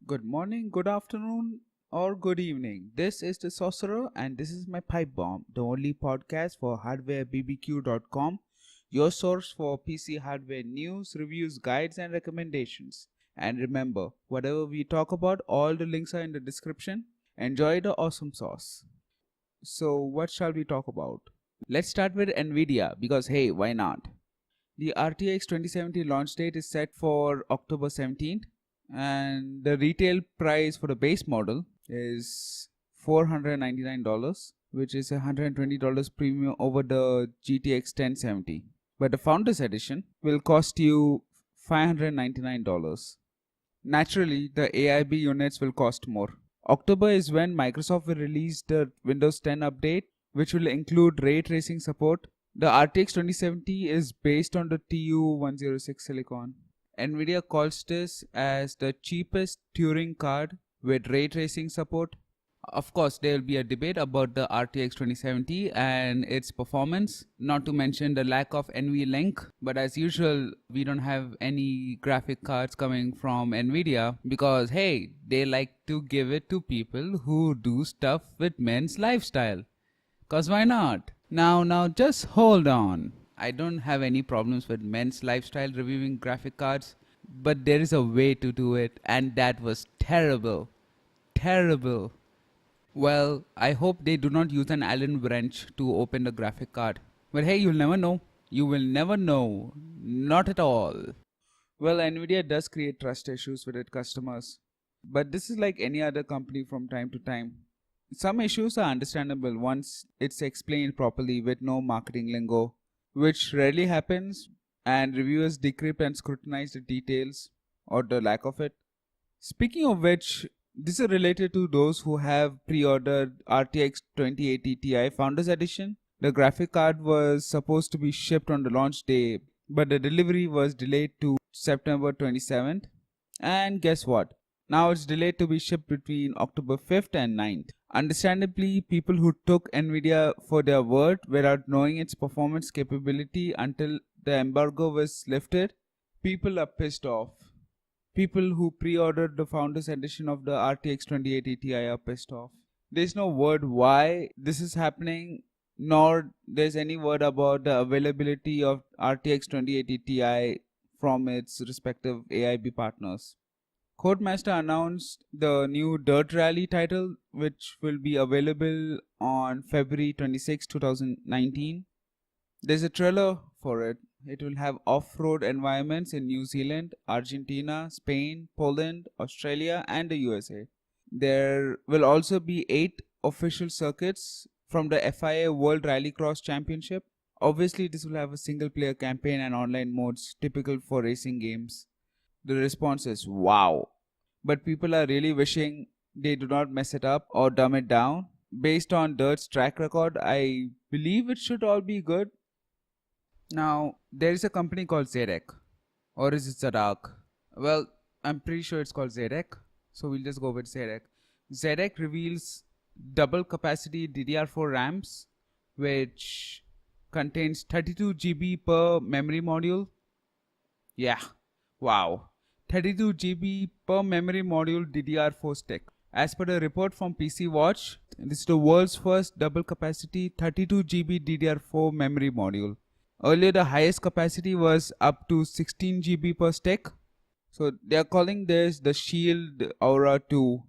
Good morning, good afternoon, or good evening. This is the Sorcerer, and this is my pipe bomb, the only podcast for hardwarebbq.com, your source for PC hardware news, reviews, guides, and recommendations. And remember, whatever we talk about, all the links are in the description. Enjoy the awesome sauce. So, what shall we talk about? Let's start with Nvidia because hey, why not? The RTX 2070 launch date is set for October 17th, and the retail price for the base model is $499, which is $120 premium over the GTX 1070. But the Founders Edition will cost you $599. Naturally, the AIB units will cost more. October is when Microsoft will release the Windows 10 update, which will include ray tracing support. The RTX 2070 is based on the TU106 silicon. Nvidia calls this as the cheapest Turing card with ray tracing support. Of course, there will be a debate about the RTX 2070 and its performance, not to mention the lack of NVLink. But as usual, we don't have any graphic cards coming from Nvidia because hey, they like to give it to people who do stuff with men's lifestyle. Cause why not? Now just hold on. I don't have any problems with men's lifestyle reviewing graphic cards, but there is a way to do it, and that was terrible. Terrible. Well, I hope they do not use an Allen wrench to open the graphic card. But hey, you'll never know. You will never know. Not at all. Well, Nvidia does create trust issues with its customers. But this is like any other company from time to time. Some issues are understandable once it's explained properly with no marketing lingo, which rarely happens, and reviewers decrypt and scrutinize the details or the lack of it. Speaking of which, this is related to those who have pre-ordered RTX 2080 Ti Founders Edition. The graphic card was supposed to be shipped on the launch day, but the delivery was delayed to September 27th. And guess what? Now it's delayed to be shipped between October 5th and 9th. Understandably, people who took Nvidia for their word without knowing its performance capability until the embargo was lifted, people are pissed off. People who pre-ordered the Founders Edition of the RTX 2080 Ti are pissed off. There's no word why this is happening, nor there's any word about the availability of RTX 2080 Ti from its respective AIB partners. Codemaster announced the new Dirt Rally title, which will be available on February 26, 2019. There's a trailer for it. It will have off-road environments in New Zealand, Argentina, Spain, Poland, Australia, and the USA. There will also be 8 official circuits from the FIA World Rallycross Championship. Obviously, this will have a single-player campaign and online modes typical for racing games. The response is wow. But people are really wishing they do not mess it up or dumb it down. Based on Dirt's track record, I believe it should all be good. Now, there is a company called Zedek. Or is it Zadak? Well, I'm pretty sure it's called Zedek. So we'll just go with Zedek. Zedek reveals double capacity DDR4 RAMs, which contains 32 GB per memory module. Yeah, wow. 32 GB per memory module DDR4 stick. As per the report from PC Watch, this is the world's first double capacity 32 GB DDR4 memory module. Earlier, the highest capacity was up to 16 GB per stick. So they are calling this the Shield Aura 2.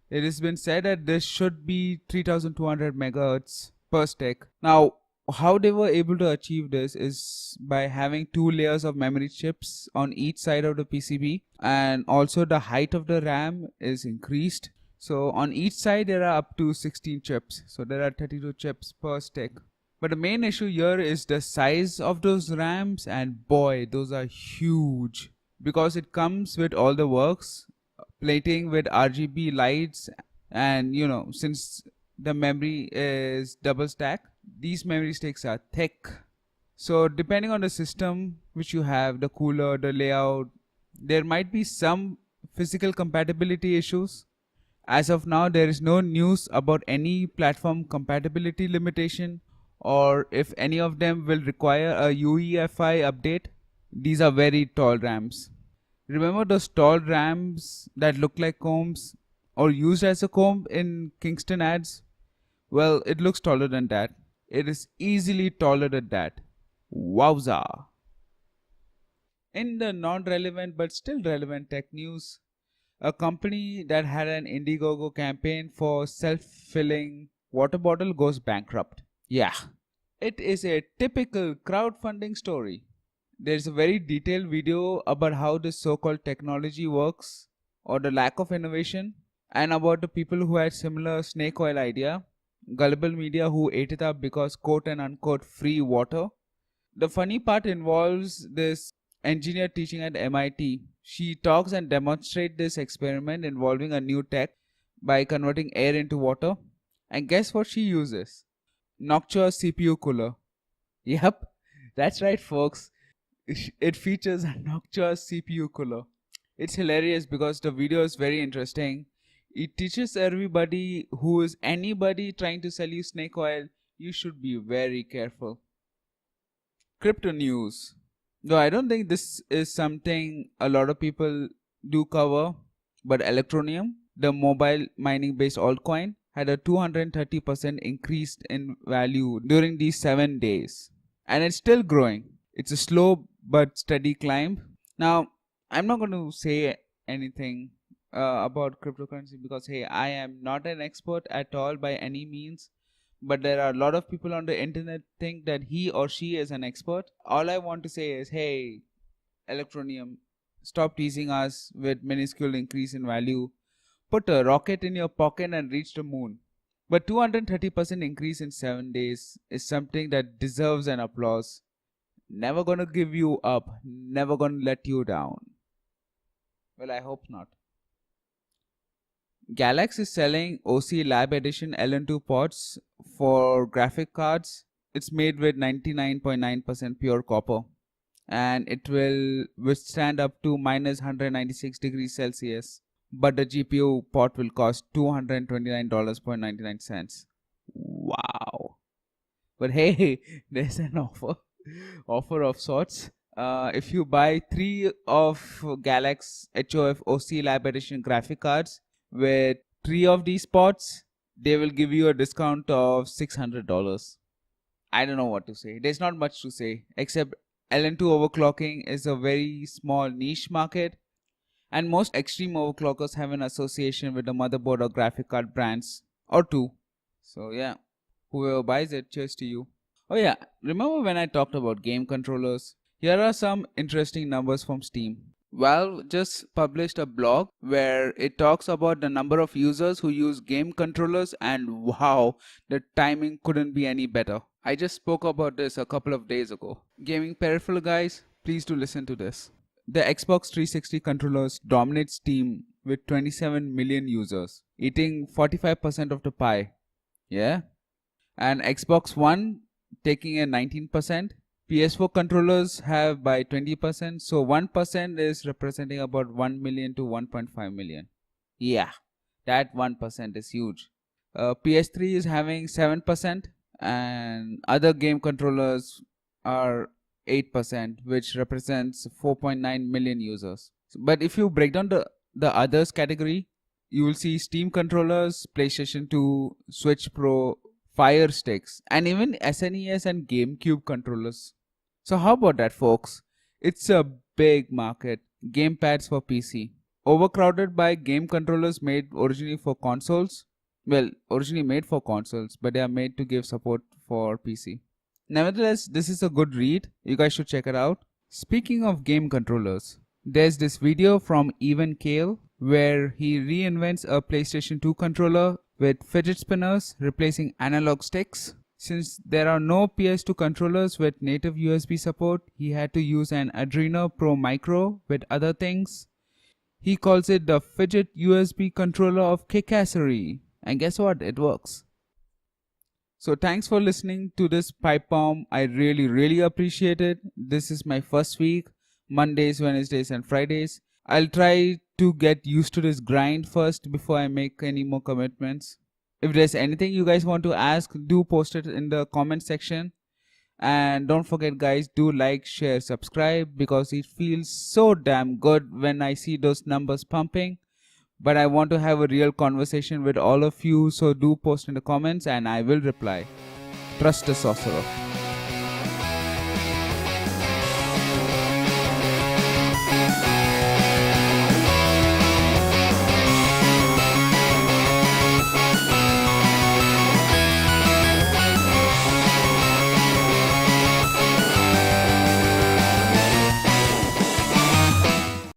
It has been said that this should be 3200 MHz per stick. Now, how they were able to achieve this is by having 2 layers of memory chips on each side of the PCB, and also the height of the RAM is increased. So on each side there are up to 16 chips. So there are 32 chips per stick. But the main issue here is the size of those RAMs, and boy, those are huge. Because it comes with all the works, plating with RGB lights, and since the memory is double stack, these memory sticks are thick. So depending on the system which you have, the cooler, the layout, there might be some physical compatibility issues. As of now, there is no news about any platform compatibility limitation or if any of them will require a UEFI update. These are very tall RAMs. Remember those tall ramps that look like combs or used as a comb in Kingston ads? Well, it looks taller than that. It is easily taller than that. Wowza! In the non-relevant but still relevant tech news, a company that had an Indiegogo campaign for self-filling water bottle goes bankrupt. Yeah, it is a typical crowdfunding story. There's a very detailed video about how this so-called technology works or the lack of innovation, and about the people who had similar snake oil idea, gullible media who ate it up because quote and unquote free water. The funny part involves this engineer teaching at MIT. She talks and demonstrates this experiment involving a new tech by converting air into water. And guess what she uses? Noctua CPU cooler. Yep, that's right, folks. It features a Noctua CPU cooler. It's hilarious because the video is very interesting. It teaches everybody who is anybody trying to sell you snake oil, you should be very careful. Crypto news. Though I don't think this is something a lot of people do cover, but Electroneum, the mobile mining based altcoin, had a 230% increase in value during these 7 days. And it's still growing. It's a slow but steady climb. Now, I'm not going to say anything about cryptocurrency because hey, I am not an expert at all by any means, but there are a lot of people on the internet think that he or she is an expert. All I want to say is, hey, Electroneum, stop teasing us with minuscule increase in value. Put a rocket in your pocket and reach the moon. But 230% increase in 7 days is something that deserves an applause. Never gonna give you up, never gonna let you down. Well, I hope not. GALAX is selling OC Lab Edition LN2 pods for graphic cards. It's made with 99.9% pure copper and it will withstand up to minus 196 degrees Celsius. But the GPU pot will cost $229.99. Wow. But hey, there's an offer of sorts. If you buy 3 of GALAX HOF OC Lab Edition graphic cards with 3 of these pots, they will give you a discount of $600. I don't know what to say. There's not much to say except LN2 overclocking is a very small niche market, and most extreme overclockers have an association with the motherboard or graphic card brands or two. So yeah, whoever buys it, cheers to you. Oh yeah, remember when I talked about game controllers? Here are some interesting numbers from Steam. Valve just published a blog where it talks about the number of users who use game controllers, and wow, the timing couldn't be any better. I just spoke about this a couple of days ago. Gaming peripheral guys, please do listen to this. The Xbox 360 controllers dominate Steam with 27 million users, eating 45% of the pie. Yeah? And Xbox One taking a 19%. PS4 controllers have by 20%, so 1% is representing about 1 million to 1.5 million. Yeah, that 1% is huge. PS3 is having 7%, and other game controllers are 8%, which represents 4.9 million users. But if you break down the others category, you will see Steam controllers, PlayStation 2, Switch Pro, Fire Sticks, and even SNES and GameCube controllers. So how about that, folks? It's a big market. Gamepads for PC. Overcrowded by game controllers made originally for consoles. Well, originally made for consoles, but they are made to give support for PC. Nevertheless, this is a good read. You guys should check it out. Speaking of game controllers, there's this video from Evan Kale where he reinvents a PlayStation 2 controller with fidget spinners replacing analog sticks. Since there are no PS2 controllers with native USB support, he had to use an Adreno Pro Micro with other things. He calls it the fidget USB controller of kickassery. And guess what? It works. So thanks for listening to this pipe bomb. I really appreciate it. This is my first week. Mondays, Wednesdays and Fridays. I'll try to get used to this grind first before I make any more commitments. If there's anything you guys want to ask, do post it in the comment section. And don't forget guys, do like, share, subscribe, because it feels so damn good when I see those numbers pumping. But I want to have a real conversation with all of you, so do post in the comments and I will reply. Trust the sorcerer.